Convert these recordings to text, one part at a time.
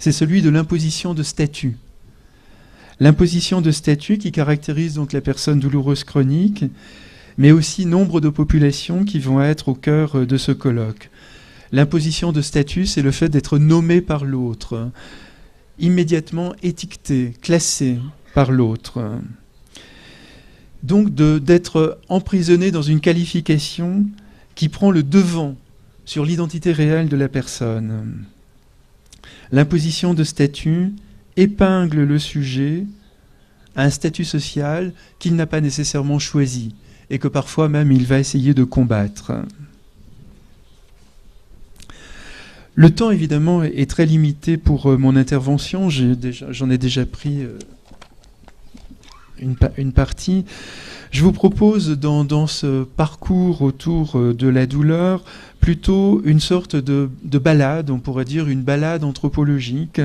c'est celui de l'imposition de statut. L'imposition de statut qui caractérise donc la personne douloureuse chronique, mais aussi nombre de populations qui vont être au cœur de ce colloque. L'imposition de statut, c'est le fait d'être nommé par l'autre, immédiatement étiqueté, classé par l'autre. Donc d'être emprisonné dans une qualification qui prend le devant sur l'identité réelle de la personne. L'imposition de statut épingle le sujet à un statut social qu'il n'a pas nécessairement choisi et que parfois même il va essayer de combattre. Le temps, évidemment, est très limité pour mon intervention. J'en ai déjà pris une partie. Je vous propose, dans ce parcours autour de la douleur, plutôt une sorte de balade, on pourrait dire une balade anthropologique,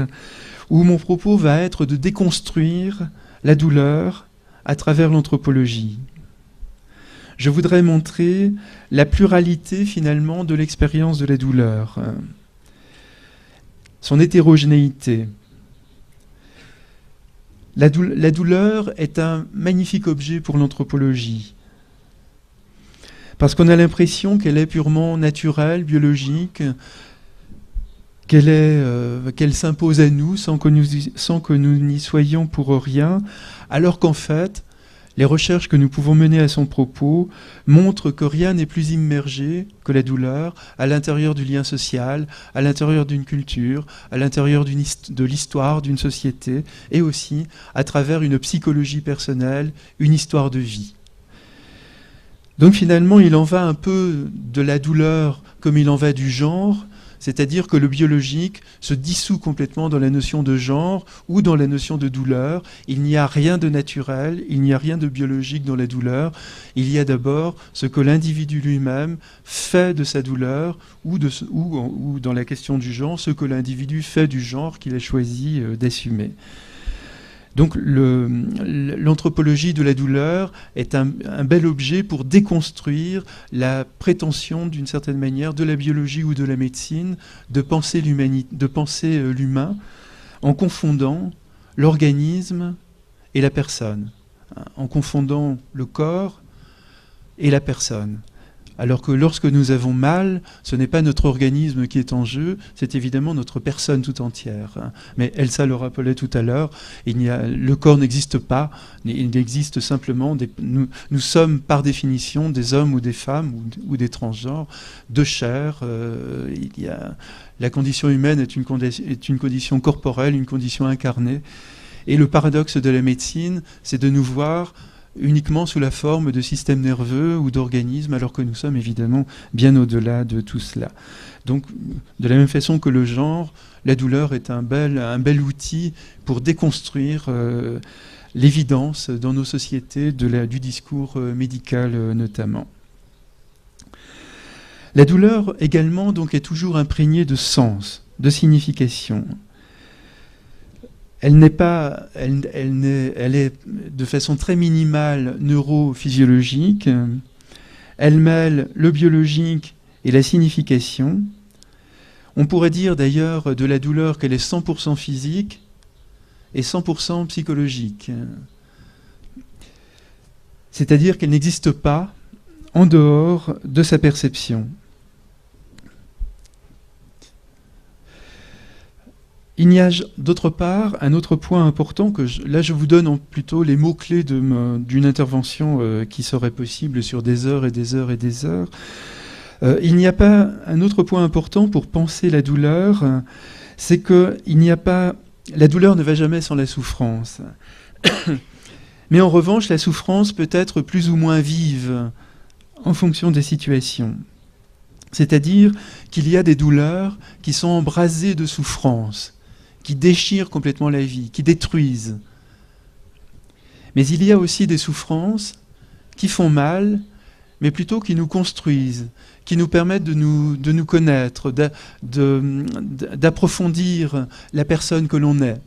où mon propos va être de déconstruire la douleur à travers l'anthropologie. Je voudrais montrer la pluralité, finalement, de l'expérience de la douleur, son hétérogénéité. La douleur est un magnifique objet pour l'anthropologie, parce qu'on a l'impression qu'elle est purement naturelle, biologique, qu'elle s'impose à nous sans que nous n'y soyons pour rien, alors qu'en fait, les recherches que nous pouvons mener à son propos montrent que rien n'est plus immergé que la douleur à l'intérieur du lien social, à l'intérieur d'une culture, à l'intérieur de l'histoire d'une société, et aussi à travers une psychologie personnelle, une histoire de vie. Donc finalement, il en va un peu de la douleur comme il en va du genre, c'est-à-dire que le biologique se dissout complètement dans la notion de genre ou dans la notion de douleur. Il n'y a rien de naturel, il n'y a rien de biologique dans la douleur. Il y a d'abord ce que l'individu lui-même fait de sa douleur ou dans la question du genre, ce que l'individu fait du genre qu'il a choisi d'assumer. Donc l'anthropologie de la douleur est un bel objet pour déconstruire la prétention, d'une certaine manière, de la biologie ou de la médecine de penser l'humain en confondant l'organisme et la personne, en confondant le corps et la personne. Alors que lorsque nous avons mal, ce n'est pas notre organisme qui est en jeu, c'est évidemment notre personne tout entière. Mais Elsa le rappelait tout à l'heure, le corps n'existe pas, il existe simplement, nous sommes par définition des hommes ou des femmes ou des transgenres de chair. La condition humaine est une condition corporelle, une condition incarnée. Et le paradoxe de la médecine, c'est de nous voir uniquement sous la forme de systèmes nerveux ou d'organismes, alors que nous sommes évidemment bien au-delà de tout cela. Donc, de la même façon que le genre, la douleur est un bel outil pour déconstruire l'évidence dans nos sociétés du discours médical notamment. La douleur également donc, est toujours imprégnée de sens, de signification. Elle est de façon très minimale neurophysiologique. Elle mêle le biologique et la signification. On pourrait dire d'ailleurs de la douleur qu'elle est 100% physique et 100% psychologique. C'est-à-dire qu'elle n'existe pas en dehors de sa perception. Il y a d'autre part un autre point important là je vous donne plutôt les mots-clés d'une intervention qui serait possible sur des heures et des heures et des heures. Il n'y a pas un autre point important pour penser la douleur, c'est que la douleur ne va jamais sans la souffrance. Mais en revanche, la souffrance peut être plus ou moins vive en fonction des situations. C'est-à-dire qu'il y a des douleurs qui sont embrasées de souffrance, qui déchirent complètement la vie, qui détruisent. Mais il y a aussi des souffrances qui font mal, mais plutôt qui nous construisent, qui nous permettent de nous connaître, d'approfondir la personne que l'on est.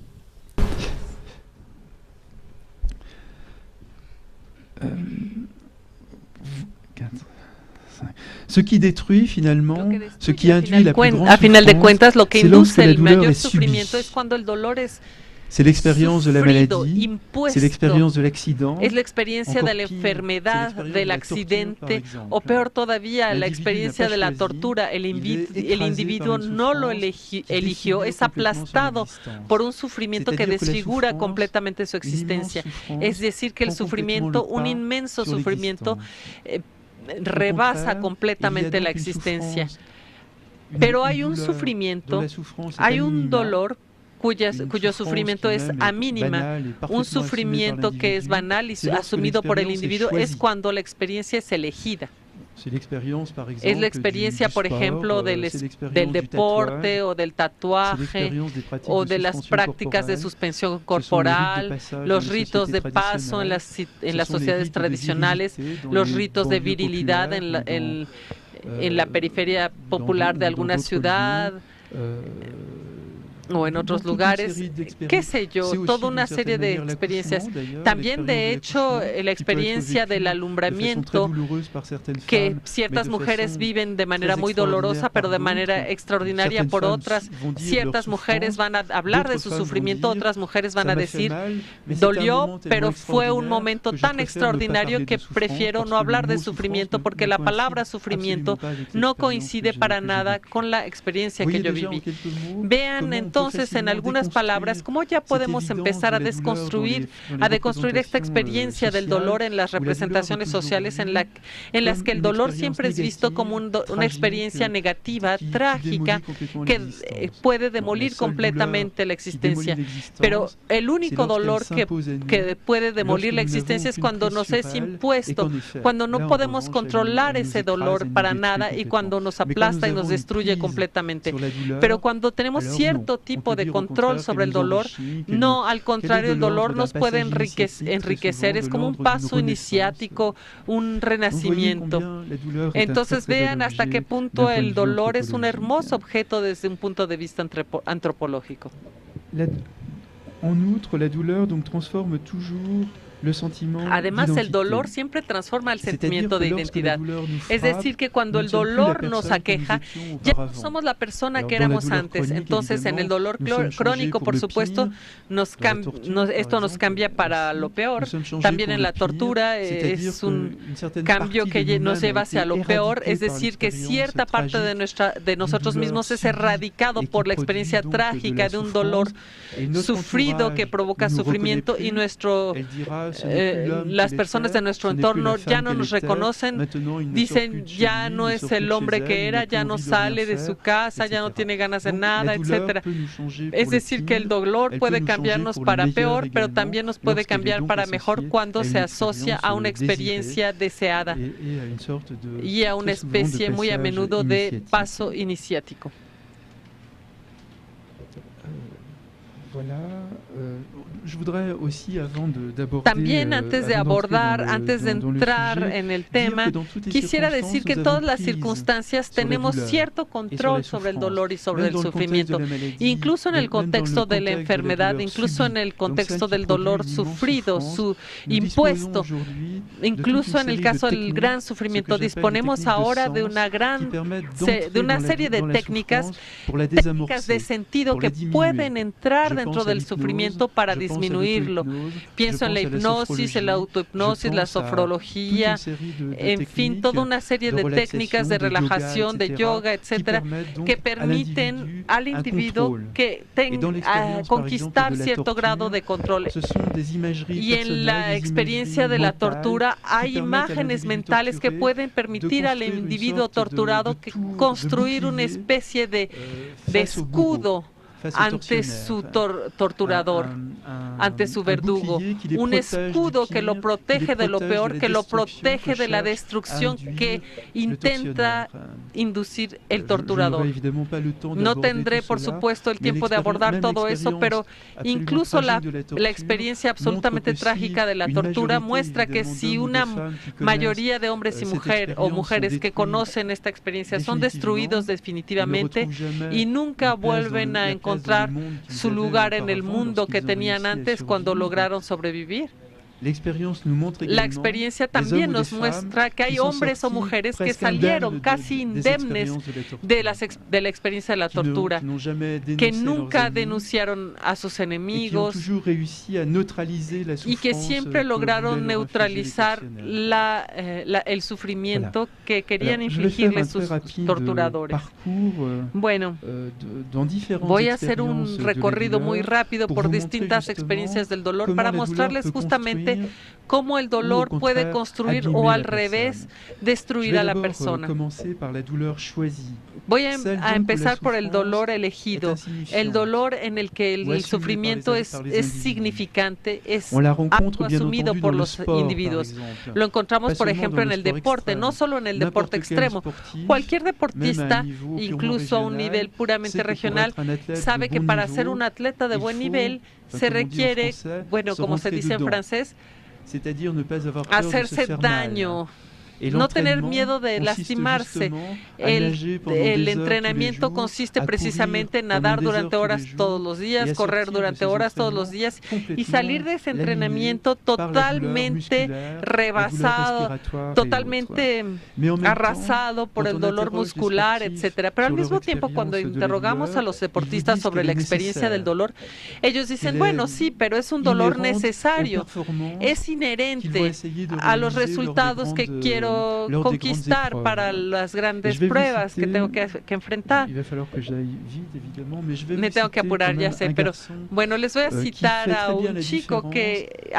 Ce qui détruit finalement, ce qui a induit la plus grande a final de cuentas, lo que c'est induce lorsque la el douleur mayor est subie. sufrimiento es cuando el dolor es C'est l'expérience de la sufrido, maladie, impuesto. c'est l'expérience de l'accident, Es la experiencia encore de la pire, enfermedad, c'est l'expérience del de la torture, accidente, par exemple. o peor todavía, la L'individu experiencia n'a pas de la choisi, tortura. El il est écrasé individuo par une no lo souffrance qui eligió, défigure es complètement son aplastado existence. por un sufrimiento que C'est-à-dire que la desfigura souffrance, completamente su une immense existencia. souffrance, Es decir, que el prend complètement sufrimiento, le un pas inmenso sur sufrimiento, l'existence. rebasa contraire, completamente il y a la donc une existencia. souffrance, une- Pero une hay un douleur sufrimiento, dont la souffrance est hay un minima, dolor cuyo une sufrimiento souffrance es qui même a est mínima. banale et Un parfaitement assumée par sufrimiento que es l'individu, banal y c'est lorsque asumido por el l'expérience est individuo es choisie. cuando la experiencia es elegida. C'est l'expérience, par exemple, Es la experiencia, du por sport, ejemplo, c'est del l'expérience du deporte tatouage, o del c'est tatuaje l'expérience des pratiques o de de las suspension prácticas de corporelle. suspensión Ce sont corporal, les rites de passage los dans les ritos de sociétés paso en las, traditionnelles. en las Ce sont les sociedades rites de tradicionales, virilité dans los les ritos de banlieues virilidad populaires en la periferia popular de alguna ciudad o en otros lugares, qué sé yo, toda una serie de experiencias. También, de hecho, la experiencia del alumbramiento, que ciertas mujeres viven de manera muy dolorosa, pero de manera extraordinaria por otras. Ciertas mujeres van a hablar de su sufrimiento, otras mujeres van a decir, dolió, pero fue un momento tan extraordinario que prefiero no hablar de sufrimiento, porque la palabra sufrimiento no coincide para nada con la experiencia que yo viví. Vean entonces en algunas palabras cómo ya podemos empezar a deconstruir esta experiencia del dolor en las representaciones sociales en las que el dolor siempre es visto como una experiencia negativa, trágica, que puede demolir completamente la existencia. Pero el único dolor que puede demolir la existencia es cuando nos es impuesto, cuando no podemos controlar ese dolor para nada y cuando nos aplasta y nos destruye completamente. Pero cuando tenemos cierto tipo de control sobre el dolor, no, al contrario, el dolor nos puede enriquecer, es como un paso iniciático, un renacimiento. Entonces vean hasta qué punto el dolor es un hermoso objeto desde un punto de vista antropológico. En outre, la douleur donc transforme toujours le sentiment Además, el dolor siempre transforma el sentimiento de identidad. Es decir, que cuando el dolor nos aqueja, ya no somos la persona que éramos antes. Entonces, en el dolor crónico, por supuesto, esto nos cambia para lo peor. También en la tortura es un cambio que nos lleva hacia lo peor. Es decir, que cierta parte de nosotros mismos es erradicado por la experiencia trágica de un dolor sufrido que provoca sufrimiento y las personas de nuestro entorno ya no nos reconocen, dicen ya no es el hombre que era, ya no sale de su casa, ya no tiene ganas de nada, etcétera. Es decir, que el dolor puede cambiarnos para peor, pero también nos puede cambiar para mejor cuando se asocia a una experiencia deseada y a una especie muy a menudo de paso iniciático. También antes de entrar en el tema, quisiera decir que en todas las circunstancias tenemos cierto control sobre el dolor y sobre el sufrimiento, incluso en el contexto de la enfermedad, incluso en el contexto del dolor sufrido, su impuesto, incluso en el caso del gran sufrimiento. Disponemos ahora de una serie de técnicas de sentido que pueden entrar dentro del sufrimiento para disminuirlo. Pienso en la hipnosis, en la autohipnosis, la sofrología, en fin, toda una serie de técnicas de relajación, de yoga, etcétera, que permiten al individuo que conquistar cierto grado de control. Y en la experiencia de la tortura hay imágenes mentales que pueden permitir al individuo torturado construir una especie de escudo ante su torturador, ante su verdugo, un escudo que lo protege de lo peor, que lo protege de la destrucción que intenta inducir el torturador. No tendré, por supuesto, el tiempo de abordar todo eso, pero incluso la experiencia absolutamente trágica de la tortura muestra que si una mayoría de hombres y mujeres que conocen esta experiencia son destruidos definitivamente y nunca vuelven a encontrar su lugar en el mundo que tenían antes cuando lograron sobrevivir. La experiencia también nos muestra que hay hombres o mujeres que salieron casi indemnes de la experiencia de la tortura, que nunca denunciaron a sus enemigos y que siempre lograron neutralizar el sufrimiento que querían infligirle sus torturadores. Bueno, voy a hacer un recorrido muy rápido por distintas experiencias del dolor para mostrarles justamente cómo el dolor puede construir o al revés destruir a la persona. Voy a empezar por el dolor elegido, el dolor en el que el sufrimiento es significante, es asumido por los individuos. Lo encontramos, por ejemplo, en el deporte, no solo en el deporte extremo. Cualquier deportista, incluso a un nivel puramente regional, sabe que para ser un atleta de buen nivel se requiere, bueno, como se dice en francés, hacerse daño, no tener miedo de lastimarse. El entrenamiento consiste precisamente en nadar durante horas todos los días, correr durante horas todos los días y salir de ese entrenamiento totalmente rebasado, totalmente arrasado por el dolor muscular, etcétera. Pero al mismo tiempo, cuando interrogamos a los deportistas sobre la experiencia del dolor, ellos dicen, bueno, sí, pero es un dolor necesario, es inherente a los resultados que quiero conquistar para las grandes pruebas que tengo que enfrentar. Me tengo que apurar, ya sé, pero bueno, les voy a citar a un chico que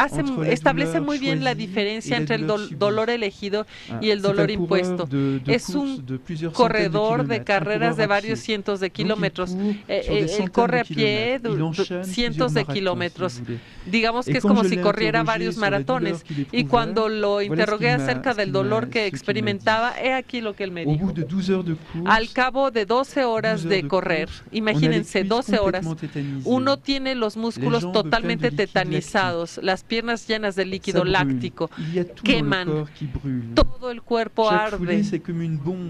establece muy bien la diferencia entre el dolor elegido y el dolor impuesto. Es un corredor de carreras de varios cientos de kilómetros. Él corre a pie cientos de kilómetros. Digamos que es como si corriera varios maratones. Y cuando lo interrogué acerca del dolor que experimentaba, he aquí lo que él me dijo. Al cabo de 12 horas de correr, imagínense, 12 horas, uno tiene los músculos totalmente tetanizados, las piernas llenas de líquido láctico, queman, todo el cuerpo arde,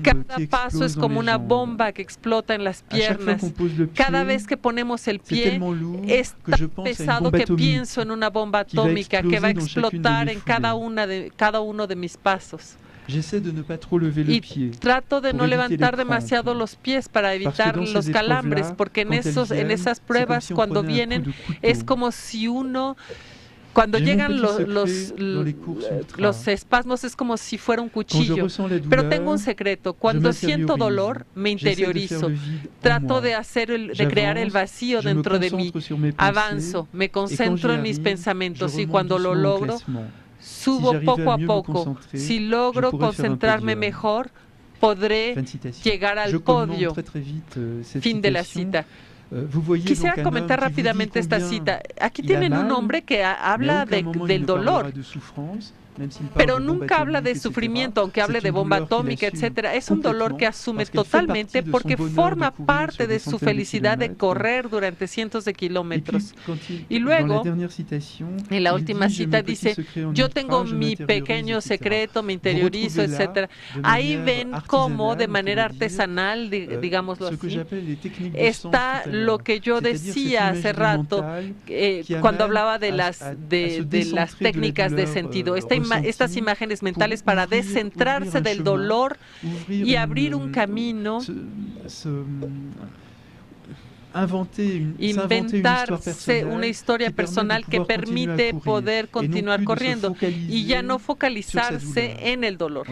cada paso es como una bomba que explota en las piernas, cada vez que ponemos el pie es tan pesado que pienso en una bomba atómica que va a explotar en cada uno de mis pasos. Y trato de no levantar demasiado los pies para evitar los calambres, porque en esas pruebas, cuando vienen, es como si cuando llegan los espasmos, es como si fuera un cuchillo. Pero tengo un secreto. Cuando siento dolor, me interiorizo. Trato de crear el vacío dentro de mí. Avanzo, me concentro en mis pensamientos y cuando lo logro, subo poco a poco. Si logro concentrarme mejor, podré llegar al podio. Fin de la cita. Quisiera comentar rápidamente esta cita. Aquí tienen un hombre que habla del dolor, pero nunca habla de sufrimiento, aunque hable de bomba atómica, etcétera. Es un dolor que asume totalmente porque forma parte de su felicidad de correr durante cientos de kilómetros. Y luego, en la última cita dice, yo tengo mi pequeño secreto, me interiorizo, etcétera. Ahí ven cómo de manera artesanal, digámoslo así, está lo que yo decía hace rato cuando hablaba de las técnicas de sentido. Estas imágenes mentales para descentrarse del dolor y abrir un camino, inventarse una historia personal que permite poder continuar corriendo y ya no focalizarse en el dolor.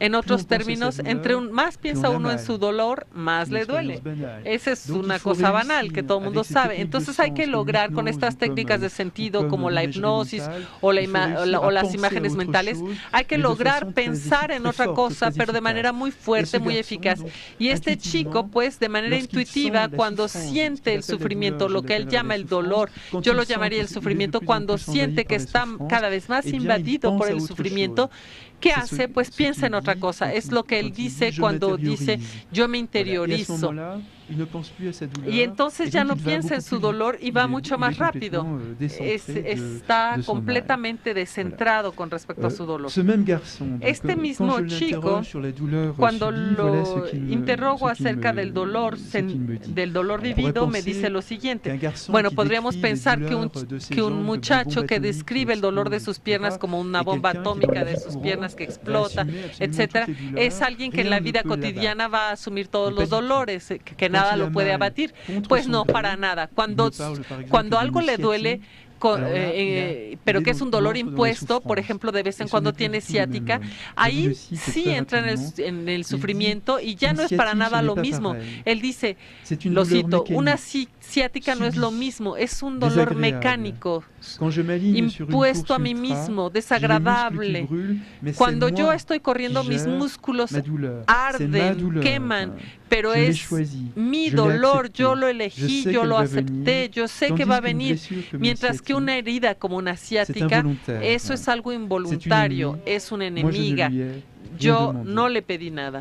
En otros términos, entre más piensa uno en su dolor, más le duele. Esa es una cosa banal que todo el mundo sabe. Entonces hay que lograr con estas técnicas de sentido como la hipnosis o las imágenes mentales, hay que lograr pensar en otra cosa, pero de manera muy fuerte, muy eficaz. Y este chico, pues, de manera intuitiva, cuando siente el sufrimiento, lo que él llama el dolor, yo lo llamaría el sufrimiento, cuando siente que está cada vez más invadido por el sufrimiento, ¿qué hace? Pues piensa en otra cosa. Es lo que él dice cuando dice, yo me interiorizo. Y entonces ya no piensa en su dolor y va mucho más rápido. Está completamente descentrado con respecto a su dolor. Este mismo chico, cuando lo interrogo acerca del dolor vivido, me dice lo siguiente. Bueno, podríamos pensar que un muchacho que describe el dolor de sus piernas como una bomba atómica de sus piernas que explota, etcétera, es alguien que en la vida cotidiana va a asumir todos los dolores, que nada lo puede abatir. Pues no, para nada. Cuando algo le duele, pero que es un dolor impuesto, por ejemplo, de vez en cuando tiene ciática, ahí sí entra en el sufrimiento y ya no es para nada lo mismo. Él dice, lo cito, una ciática no es lo mismo, es un dolor mecánico, impuesto a mí mismo, desagradable. Cuando yo estoy corriendo, mis músculos arden, queman, pero es mi dolor, yo lo elegí, yo lo acepté, yo sé que va a venir, mientras que una herida como una ciática, eso es algo involuntario, es una enemiga. Yo no le pedí nada.